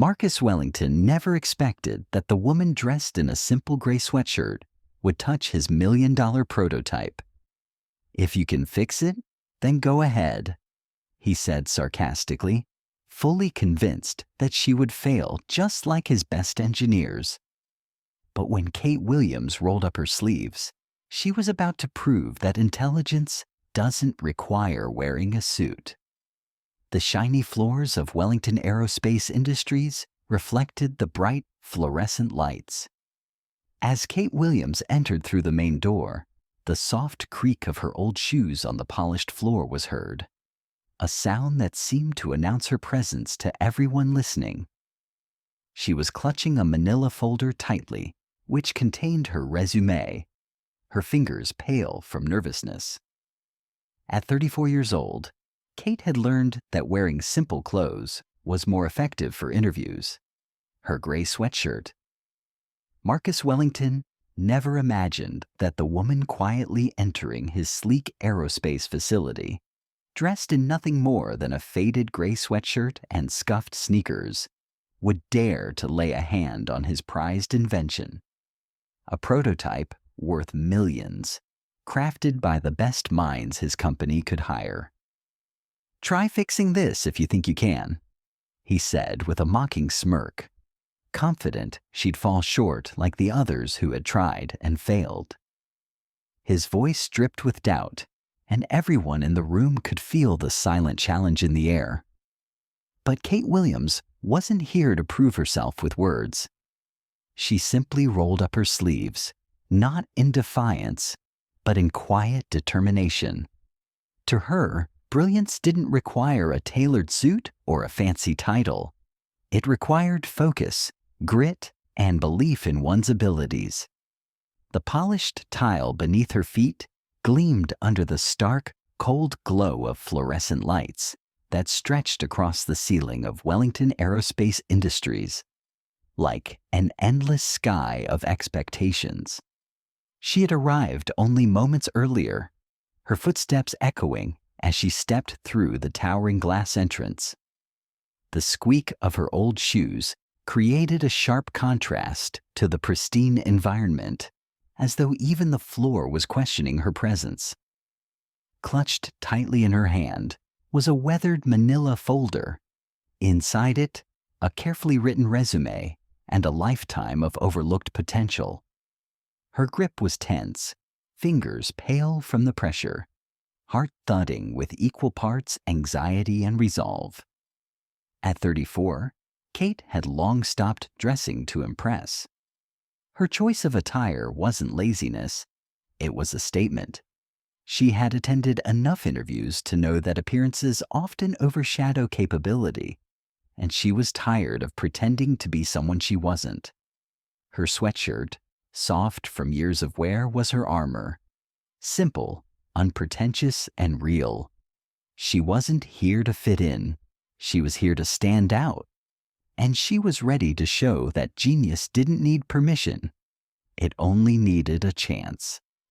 Marcus Wellington never expected that the woman dressed in a simple gray sweatshirt would touch his $1 million prototype. "If you can fix it, then go ahead," he said sarcastically, fully convinced that she would fail just like his best engineers. But when Kate Williams rolled up her sleeves, she was about to prove that intelligence doesn't require wearing a suit. The shiny floors of Wellington Aerospace Industries reflected the bright, fluorescent lights. As Kate Williams entered through the main door, the soft creak of her old shoes on the polished floor was heard, a sound that seemed to announce her presence to everyone listening. She was clutching a manila folder tightly, which contained her resume, her fingers pale from nervousness. At 34 years old, Kate had learned that wearing simple clothes was more effective for interviews. Her gray sweatshirt. Marcus Wellington never imagined that the woman quietly entering his sleek aerospace facility, dressed in nothing more than a faded gray sweatshirt and scuffed sneakers, would dare to lay a hand on his prized invention. A prototype worth millions, crafted by the best minds his company could hire. "Try fixing this if you think you can," he said with a mocking smirk, confident she'd fall short like the others who had tried and failed. His voice dripped with doubt, and everyone in the room could feel the silent challenge in the air. But Kate Williams wasn't here to prove herself with words. She simply rolled up her sleeves, not in defiance, but in quiet determination. To her, brilliance didn't require a tailored suit or a fancy title. It required focus, grit, and belief in one's abilities. The polished tile beneath her feet gleamed under the stark, cold glow of fluorescent lights that stretched across the ceiling of Wellington Aerospace Industries, like an endless sky of expectations. She had arrived only moments earlier, her footsteps echoing as she stepped through the towering glass entrance. The squeak of her old shoes created a sharp contrast to the pristine environment, as though even the floor was questioning her presence. Clutched tightly in her hand was a weathered manila folder. Inside it, a carefully written resume and a lifetime of overlooked potential. Her grip was tense, fingers pale from the pressure, heart thudding with equal parts anxiety and resolve. At 34, Kate had long stopped dressing to impress. Her choice of attire wasn't laziness, it was a statement. She had attended enough interviews to know that appearances often overshadow capability, and she was tired of pretending to be someone she wasn't. Her sweatshirt, soft from years of wear, was her armor. Simple, unpretentious, and real. She wasn't here to fit in. She was here to stand out. And she was ready to show that genius didn't need permission. It only needed a chance.